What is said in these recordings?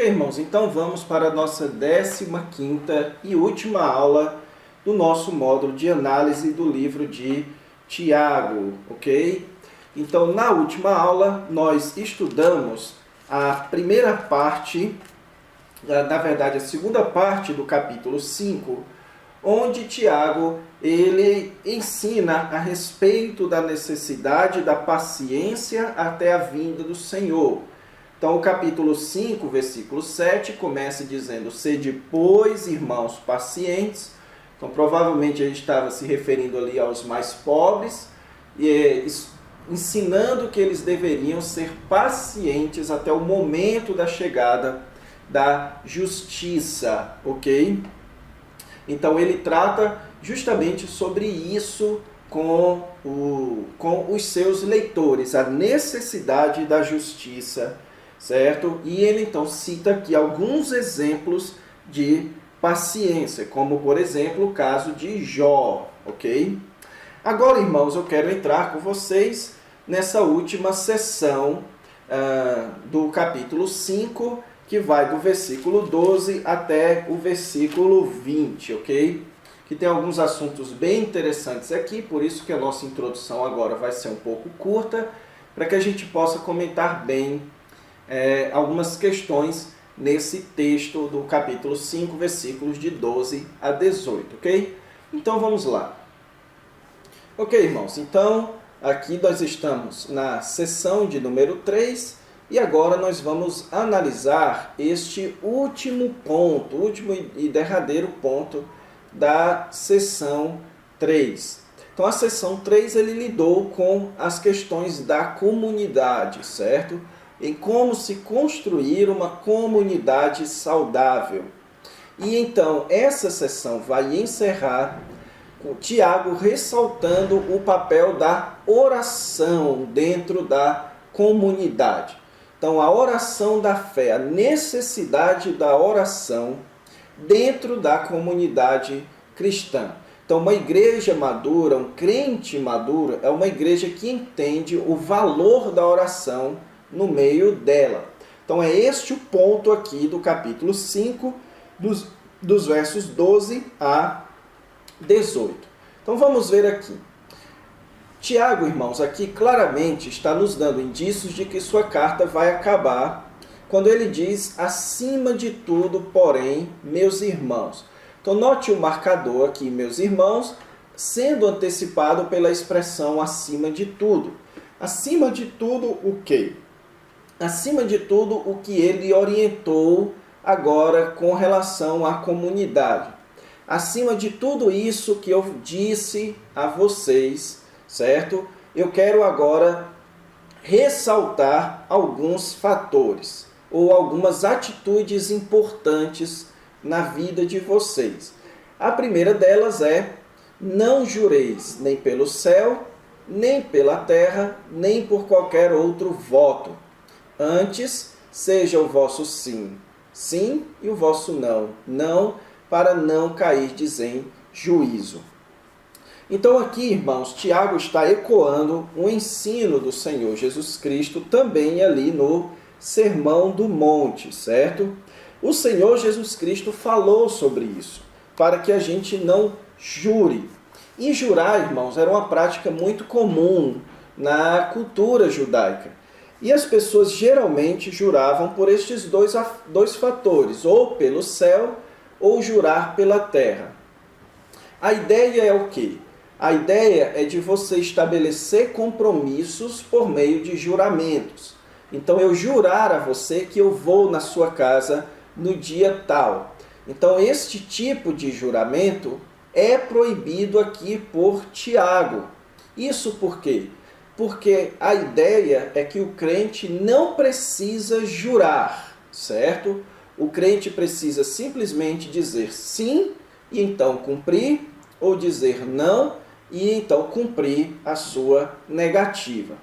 Ok, irmãos, então vamos para a nossa 15ª e última aula do nosso módulo de análise do livro de Tiago, ok? Então, na última aula, nós estudamos a primeira parte, na verdade, a segunda parte do capítulo 5, onde Tiago ele ensina a respeito da necessidade da paciência até a vinda do Senhor. Então, o capítulo 5, versículo 7, começa dizendo: sede, pois, irmãos, pacientes. Então, provavelmente, a gente estava se referindo ali aos mais pobres, e ensinando que eles deveriam ser pacientes até o momento da chegada da justiça, ok? Então, ele trata justamente sobre isso com os seus leitores, a necessidade da justiça, certo? E ele então cita aqui alguns exemplos de paciência, como por exemplo o caso de Jó, ok? Agora, irmãos, eu quero entrar com vocês nessa última sessão do capítulo 5, que vai do versículo 12 até o versículo 20, ok? Que tem alguns assuntos bem interessantes aqui, por isso que a nossa introdução agora vai ser um pouco curta, para que a gente possa comentar bem algumas questões nesse texto do capítulo 5, versículos de 12 a 18, ok? Então vamos lá. Ok, irmãos, então aqui nós estamos na sessão de número 3 e agora nós vamos analisar este último ponto, último e derradeiro ponto da sessão 3. Então a sessão 3 ele lidou com as questões da comunidade, certo? Em como se construir uma comunidade saudável. E então, essa sessão vai encerrar com Tiago ressaltando o papel da oração dentro da comunidade. Então, a oração da fé, a necessidade da oração dentro da comunidade cristã. Então, uma igreja madura, um crente maduro, é uma igreja que entende o valor da oração no meio dela. Então é este o ponto aqui do capítulo 5, dos versos 12 a 18. Então vamos ver aqui. Tiago, irmãos, aqui claramente está nos dando indícios de que sua carta vai acabar quando ele diz: acima de tudo, porém, meus irmãos. Então note o marcador aqui, meus irmãos, sendo antecipado pela expressão acima de tudo. Acima de tudo, o quê? Acima de tudo, o que ele orientou agora com relação à comunidade. Acima de tudo isso que eu disse a vocês, certo? Eu quero agora ressaltar alguns fatores ou algumas atitudes importantes na vida de vocês. A primeira delas é: não jureis nem pelo céu, nem pela terra, nem por qualquer outro voto. Antes, seja o vosso sim, sim, e o vosso não, não, para não cairdes em juízo. Então aqui, irmãos, Tiago está ecoando um ensino do Senhor Jesus Cristo também ali no Sermão do Monte, certo? O Senhor Jesus Cristo falou sobre isso, para que a gente não jure. E jurar, irmãos, era uma prática muito comum na cultura judaica. E as pessoas geralmente juravam por estes dois fatores, ou pelo céu, ou jurar pela terra. A ideia é o quê? A ideia é de você estabelecer compromissos por meio de juramentos. Então, eu jurar a você que eu vou na sua casa no dia tal. Então, este tipo de juramento é proibido aqui por Tiago. Isso por quê? Porque a ideia é que o crente não precisa jurar, certo? O crente precisa simplesmente dizer sim e então cumprir, ou dizer não e então cumprir a sua negativa.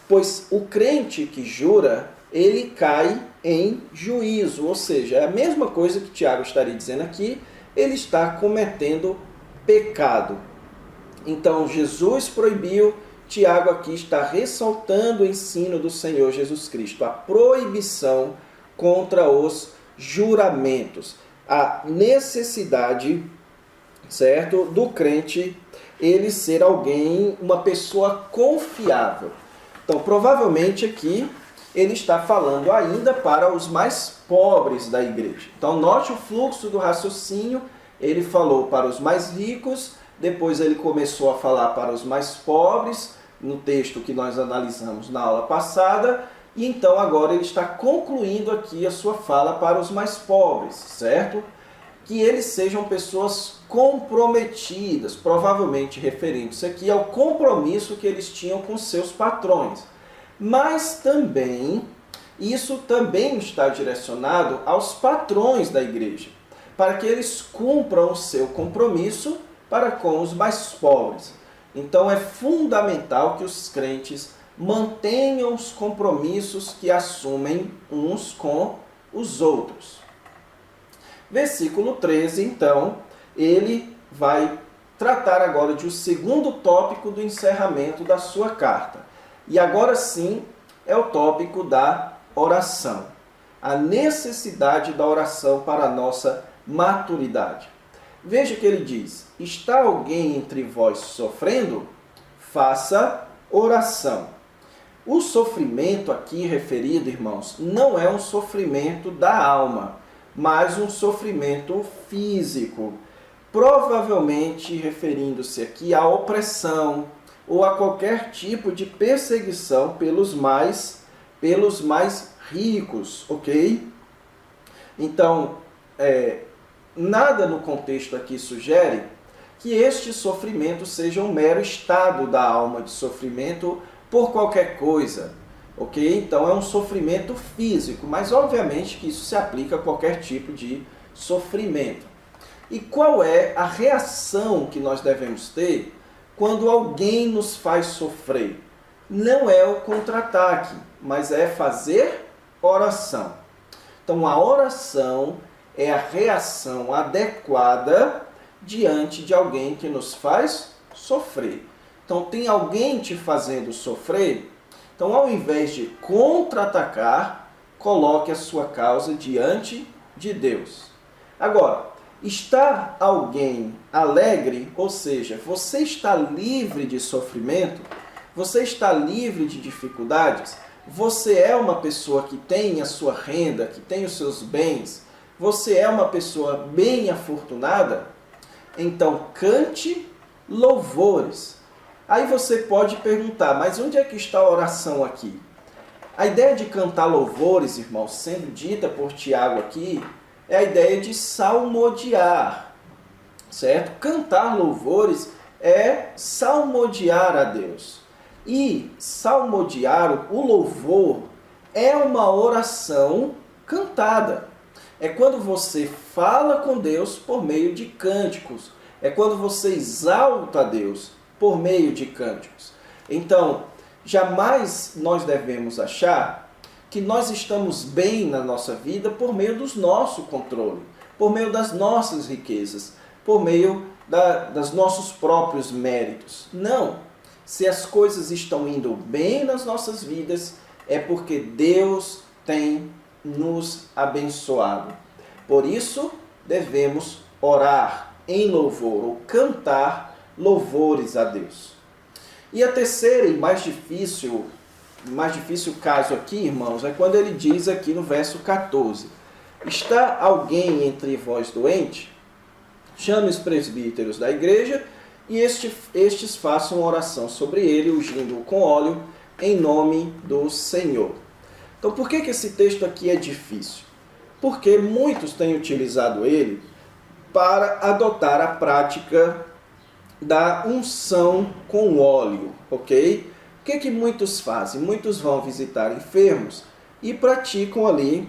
Pois o crente que jura, ele cai em juízo, ou seja, é a mesma coisa que Tiago estaria dizendo aqui, ele está cometendo pecado. Então Jesus proibiu. Tiago aqui está ressaltando o ensino do Senhor Jesus Cristo, a proibição contra os juramentos. A necessidade, certo, do crente ele ser alguém, uma pessoa confiável. Então, provavelmente aqui ele está falando ainda para os mais pobres da igreja. Então, note o fluxo do raciocínio. Ele falou para os mais ricos, depois ele começou a falar para os mais pobres, no texto que nós analisamos na aula passada, e então agora ele está concluindo aqui a sua fala para os mais pobres, certo? Que eles sejam pessoas comprometidas, provavelmente referindo-se aqui ao compromisso que eles tinham com seus patrões. Mas também, isso também está direcionado aos patrões da igreja, para que eles cumpram o seu compromisso para com os mais pobres. Então é fundamental que os crentes mantenham os compromissos que assumem uns com os outros. Versículo 13, então, ele vai tratar agora de um segundo tópico do encerramento da sua carta. E agora sim é o tópico da oração. A necessidade da oração para a nossa maturidade. Veja que ele diz: está alguém entre vós sofrendo? Faça oração. O sofrimento aqui referido, irmãos, não é um sofrimento da alma, mas um sofrimento físico. Provavelmente referindo-se aqui à opressão ou a qualquer tipo de perseguição pelos mais ricos, ok? Então, nada no contexto aqui sugere que este sofrimento seja um mero estado da alma de sofrimento por qualquer coisa, ok? Então é um sofrimento físico, mas obviamente que isso se aplica a qualquer tipo de sofrimento. E qual é a reação que nós devemos ter quando alguém nos faz sofrer? Não é o contra-ataque, mas é fazer oração. Então a oração é a reação adequada diante de alguém que nos faz sofrer. Então tem alguém te fazendo sofrer, então ao invés de contra-atacar, coloque a sua causa diante de Deus. Agora, está alguém alegre, ou seja, você está livre de sofrimento, você está livre de dificuldades, você é uma pessoa que tem a sua renda, que tem os seus bens, você é uma pessoa bem afortunada, então cante louvores. Aí você pode perguntar, mas onde é que está a oração aqui? A ideia de cantar louvores, irmãos, sendo dita por Tiago aqui, é a ideia de salmodiar, certo? Cantar louvores é salmodiar a Deus. E salmodiar, o louvor, é uma oração cantada. É quando você fala com Deus por meio de cânticos. É quando você exalta a Deus por meio de cânticos. Então, jamais nós devemos achar que nós estamos bem na nossa vida por meio do nosso controle, por meio das nossas riquezas, por meio dos nossos próprios méritos. Não. Se as coisas estão indo bem nas nossas vidas, é porque Deus tem nos abençoado. Por isso, devemos orar em louvor, ou cantar louvores a Deus. E a terceira e mais difícil caso aqui, irmãos, é quando ele diz aqui no verso 14: está alguém entre vós doente? Chame os presbíteros da igreja e estes façam oração sobre ele, ungindo-o com óleo, em nome do Senhor. Então, por que esse texto aqui é difícil? Porque muitos têm utilizado ele para adotar a prática da unção com óleo, ok? O que muitos fazem? Muitos vão visitar enfermos e praticam ali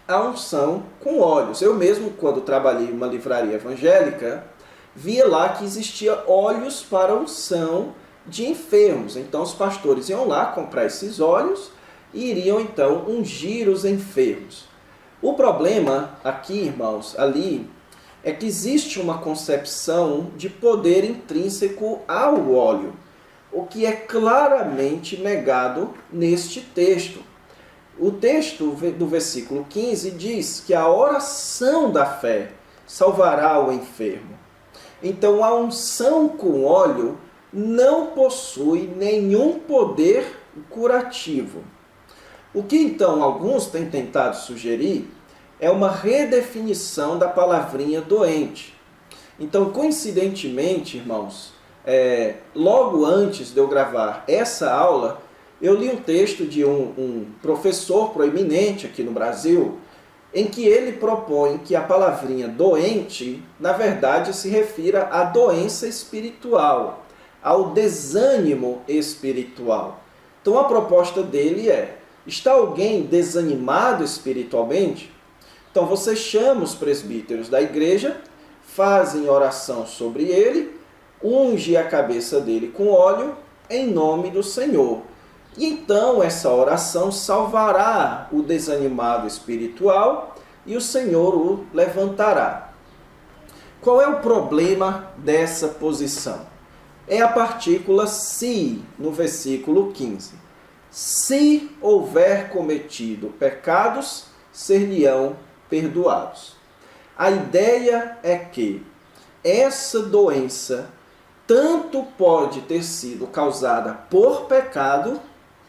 a unção com óleos. Eu mesmo, quando trabalhei em uma livraria evangélica, via lá que existia óleos para unção de enfermos. Então os pastores iam lá comprar esses óleos e iriam então ungir os enfermos. O problema aqui, irmãos, ali, é que existe uma concepção de poder intrínseco ao óleo, o que é claramente negado neste texto. o texto do versículo 15 diz que a oração da fé salvará o enfermo. Então a unção com óleo não possui nenhum poder curativo. O que então alguns têm tentado sugerir é uma redefinição da palavrinha doente. Então, coincidentemente, irmãos, logo antes de eu gravar essa aula, eu li um texto de um professor proeminente aqui no Brasil, em que ele propõe que a palavrinha doente, na verdade, se refira à doença espiritual, ao desânimo espiritual. Então, a proposta dele é: está alguém desanimado espiritualmente? Então, você chama os presbíteros da igreja, fazem oração sobre ele, unge a cabeça dele com óleo, em nome do Senhor. E então essa oração salvará o desanimado espiritual e o Senhor o levantará. Qual é o problema dessa posição? É a partícula se, no versículo 15. Se houver cometido pecados, ser-lhe-ão perdoados. A ideia é que essa doença tanto pode ter sido causada por pecado,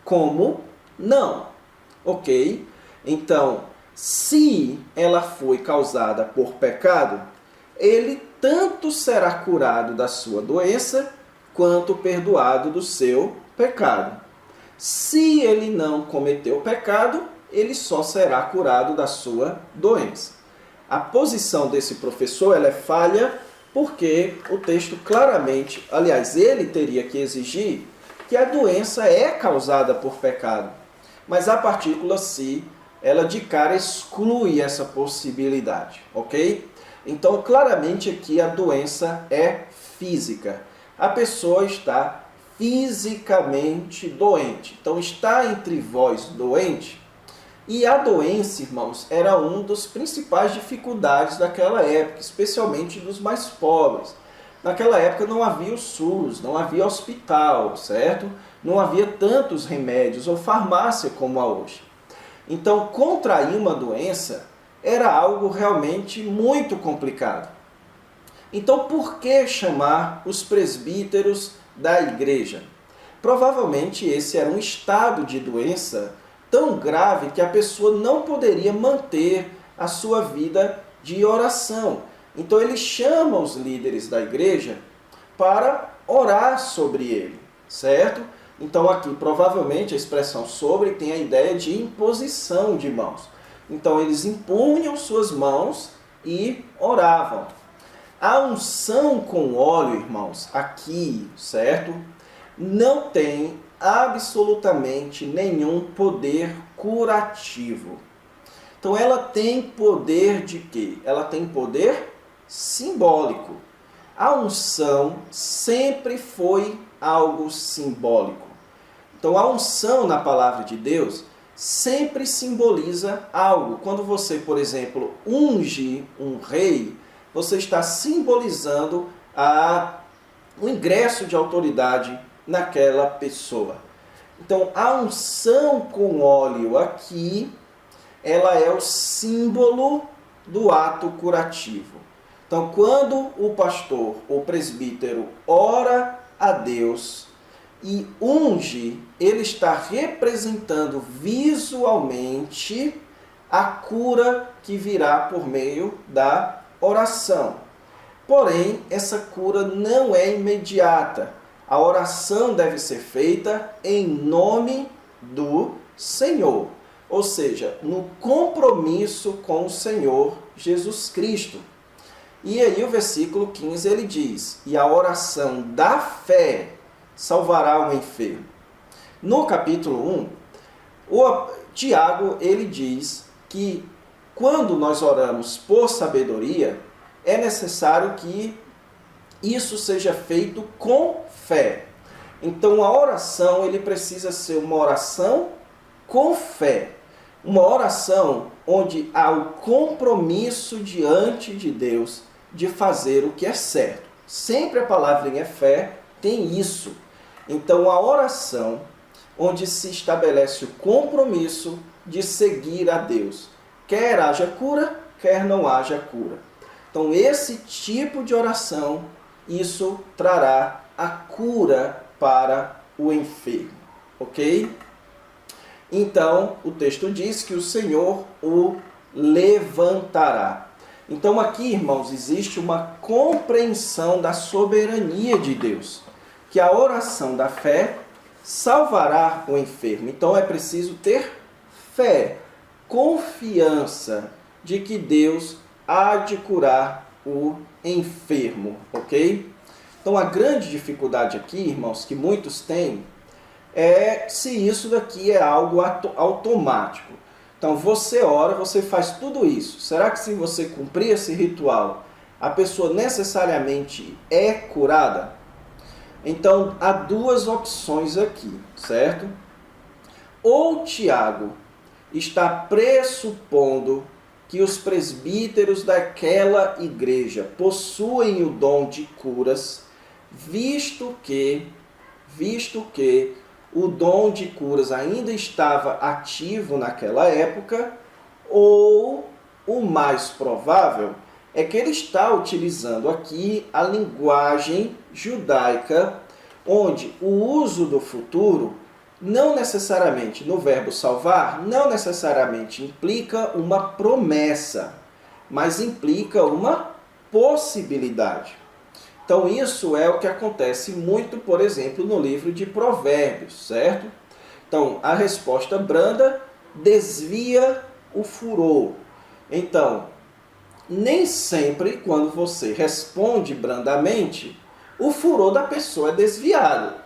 como não. Ok? Então, se ela foi causada por pecado, ele tanto será curado da sua doença, quanto perdoado do seu pecado. Se ele não cometeu pecado, ele só será curado da sua doença. A posição desse professor ela é falha, porque o texto claramente, aliás, ele teria que exigir que a doença é causada por pecado. Mas a partícula se, ela de cara exclui essa possibilidade, ok? Então, claramente aqui a doença é física. A pessoa está fisicamente doente. Então, está entre vós doente. E a doença, irmãos, era uma das principais dificuldades daquela época, especialmente dos mais pobres. Naquela época não havia o SUS, não havia hospital, certo? Não havia tantos remédios ou farmácia como há hoje. Então, contrair uma doença era algo realmente muito complicado. Então, por que chamar os presbíteros da igreja? Provavelmente esse era um estado de doença tão grave que a pessoa não poderia manter a sua vida de oração. Então ele chama os líderes da igreja para orar sobre ele, certo? Então aqui provavelmente a expressão sobre tem a ideia de imposição de mãos. Então eles impunham suas mãos e oravam. A unção com óleo, irmãos, aqui, certo? Não tem absolutamente nenhum poder curativo. Então ela tem poder de quê? Ela tem poder simbólico. A unção sempre foi algo simbólico. Então a unção na palavra de Deus sempre simboliza algo. Quando você, por exemplo, unge um rei, você está simbolizando o ingresso de autoridade naquela pessoa. Então, a unção com óleo aqui, ela é o símbolo do ato curativo. Então, quando o pastor, o presbítero, ora a Deus e unge, ele está representando visualmente a cura que virá por meio da oração. Porém, essa cura não é imediata. A oração deve ser feita em nome do Senhor, ou seja, no compromisso com o Senhor Jesus Cristo. E aí o versículo 15 ele diz: e a oração da fé salvará o enfermo. No capítulo 1, o Tiago ele diz que quando nós oramos por sabedoria, é necessário que isso seja feito com fé. Então a oração ele precisa ser uma oração com fé. Uma oração onde há o compromisso diante de Deus de fazer o que é certo. Sempre a palavrinha fé tem isso. Então a oração onde se estabelece o compromisso de seguir a Deus. Quer haja cura, quer não haja cura. Então, esse tipo de oração, isso trará a cura para o enfermo, ok? Então, o texto diz que o Senhor o levantará. Então, aqui, irmãos, existe uma compreensão da soberania de Deus, que a oração da fé salvará o enfermo. Então, é preciso ter fé, confiança de que Deus há de curar o enfermo, ok? Então, a grande dificuldade aqui, irmãos, que muitos têm, é se isso daqui é algo automático. Então, você ora, você faz tudo isso. Será que se você cumprir esse ritual, a pessoa necessariamente é curada? Então, há duas opções aqui, certo? Ou Tiago está pressupondo que os presbíteros daquela igreja possuem o dom de curas, visto que o dom de curas ainda estava ativo naquela época, ou o mais provável é que ele está utilizando aqui a linguagem judaica, onde o uso do futuro não necessariamente no verbo salvar, não necessariamente implica uma promessa, mas implica uma possibilidade. Então isso é o que acontece muito, por exemplo, no livro de Provérbios, certo? Então a resposta branda desvia o furor. Então, nem sempre quando você responde brandamente, o furor da pessoa é desviado.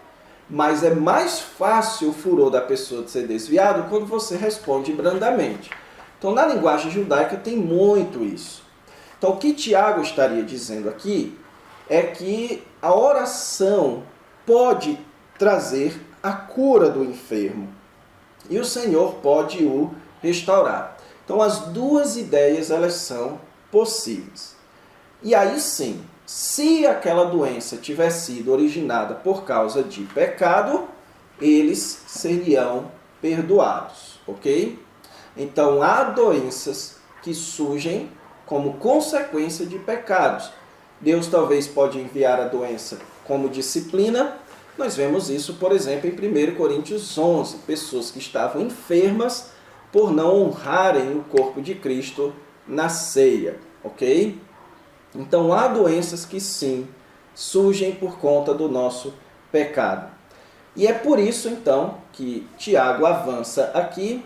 Mas é mais fácil o furor da pessoa de ser desviado quando você responde brandamente. Então, na linguagem judaica tem muito isso. Então, o que Tiago estaria dizendo aqui é que a oração pode trazer a cura do enfermo. E o Senhor pode o restaurar. Então, as duas ideias, elas são possíveis. E aí sim, se aquela doença tiver sido originada por causa de pecado, eles seriam perdoados, ok? Então, há doenças que surgem como consequência de pecados. Deus talvez pode enviar a doença como disciplina. Nós vemos isso, por exemplo, em 1 Coríntios 11, pessoas que estavam enfermas por não honrarem o corpo de Cristo na ceia, ok? Então, há doenças que sim, surgem por conta do nosso pecado. E é por isso, então, que Tiago avança aqui,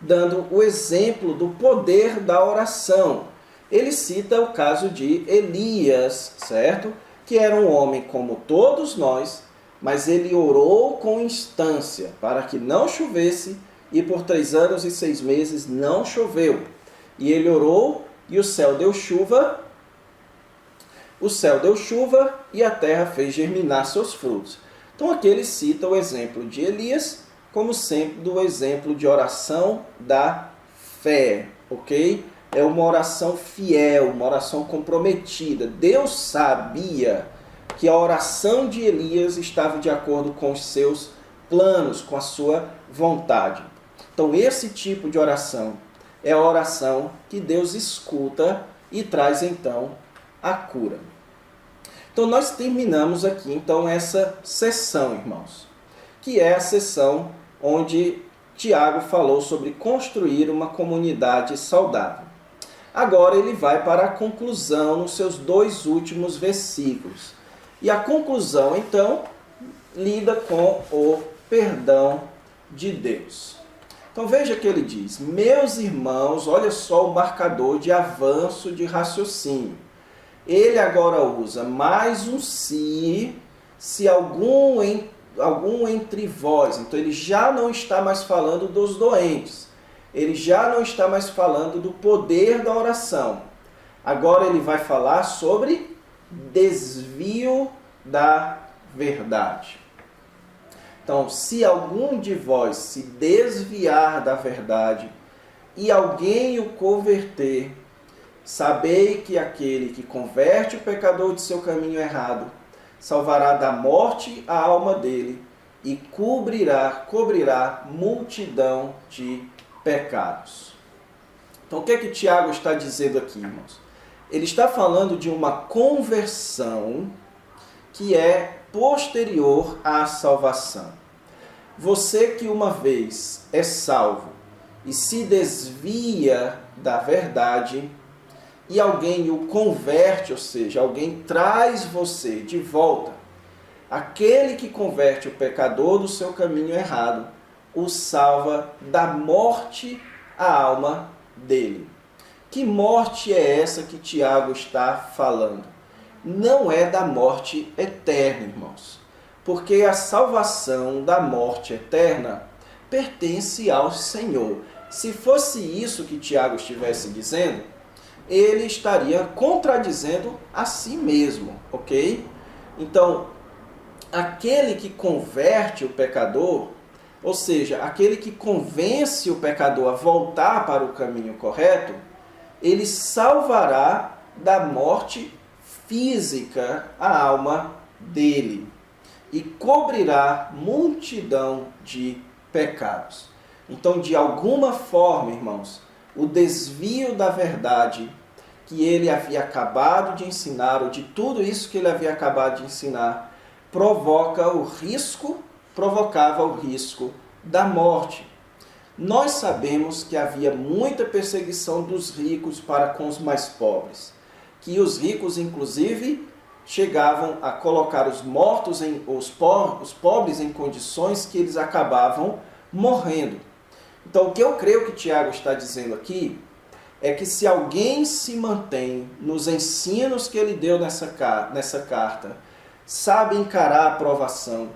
dando o exemplo do poder da oração. Ele cita o caso de Elias, certo? Que era um homem como todos nós, mas ele orou com instância para que não chovesse, e por 3 anos e 6 meses não choveu. E ele orou, e o céu deu chuva e a terra fez germinar seus frutos. Então aqui ele cita o exemplo de Elias como sempre o exemplo de oração da fé, ok? É uma oração fiel, uma oração comprometida. Deus sabia que a oração de Elias estava de acordo com os seus planos, com a sua vontade. Então esse tipo de oração é a oração que Deus escuta e traz então a cura. Então nós terminamos aqui então essa sessão, irmãos, que é a sessão onde Tiago falou sobre construir uma comunidade saudável. Agora ele vai para a conclusão nos seus 2 últimos versículos. E a conclusão então lida com o perdão de Deus. Então veja que ele diz: meus irmãos, olha só o marcador de avanço de raciocínio. Ele agora usa mais um se algum entre vós. Então ele já não está mais falando dos doentes. Ele já não está mais falando do poder da oração. Agora ele vai falar sobre desvio da verdade. Então, se algum de vós se desviar da verdade e alguém o converter, sabei que aquele que converte o pecador de seu caminho errado salvará da morte a alma dele e cobrirá multidão de pecados. Então, o que é que Tiago está dizendo aqui, irmãos? Ele está falando de uma conversão que é posterior à salvação. Você que uma vez é salvo e se desvia da verdade e alguém o converte, ou seja, alguém traz você de volta, aquele que converte o pecador do seu caminho errado, o salva da morte à alma dele. Que morte é essa que Tiago está falando? Não é da morte eterna, irmãos. Porque a salvação da morte eterna pertence ao Senhor. Se fosse isso que Tiago estivesse dizendo, ele estaria contradizendo a si mesmo, ok? Então, aquele que converte o pecador, ou seja, aquele que convence o pecador a voltar para o caminho correto, ele salvará da morte física a alma dele e cobrirá multidão de pecados. Então, de alguma forma, irmãos, o desvio da verdade que ele havia acabado de ensinar, ou de tudo isso que ele havia acabado de ensinar, provocava o risco da morte. Nós sabemos que havia muita perseguição dos ricos para com os mais pobres, que os ricos, inclusive, chegavam a colocar os pobres em condições que eles acabavam morrendo. Então, o que eu creio que Tiago está dizendo aqui é que se alguém se mantém nos ensinos que ele deu nessa carta, sabe encarar a provação,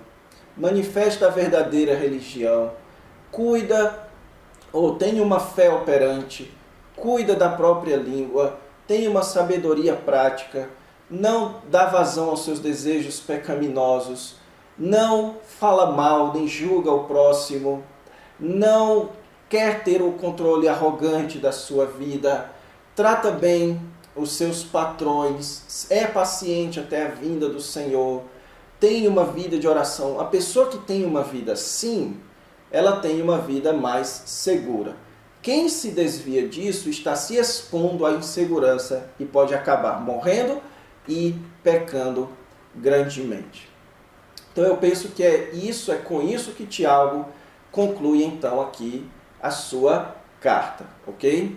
manifesta a verdadeira religião, cuida ou tem uma fé operante, cuida da própria língua, tem uma sabedoria prática, não dá vazão aos seus desejos pecaminosos, não fala mal nem julga o próximo, não quer ter o controle arrogante da sua vida, trata bem os seus patrões, é paciente até a vinda do Senhor, tem uma vida de oração. A pessoa que tem uma vida assim, ela tem uma vida mais segura. Quem se desvia disso está se expondo à insegurança e pode acabar morrendo e pecando grandemente. Então eu penso que é com isso que Tiago conclui então aqui a sua carta, ok?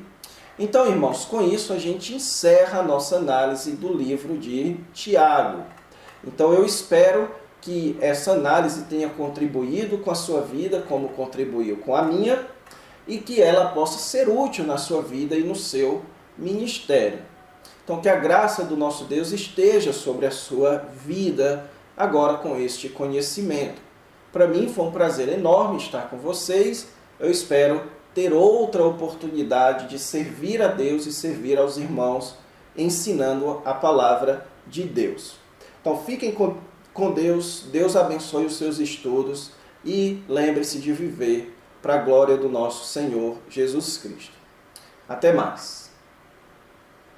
Então, irmãos, com isso a gente encerra a nossa análise do livro de Tiago. Então eu espero que essa análise tenha contribuído com a sua vida, como contribuiu com a minha, e que ela possa ser útil na sua vida e no seu ministério. Então que a graça do nosso Deus esteja sobre a sua vida agora com este conhecimento. Para mim foi um prazer enorme estar com vocês. Eu espero ter outra oportunidade de servir a Deus e servir aos irmãos, ensinando a palavra de Deus. Então fiquem com Deus, Deus abençoe os seus estudos e lembre-se de viver para a glória do nosso Senhor Jesus Cristo. Até mais!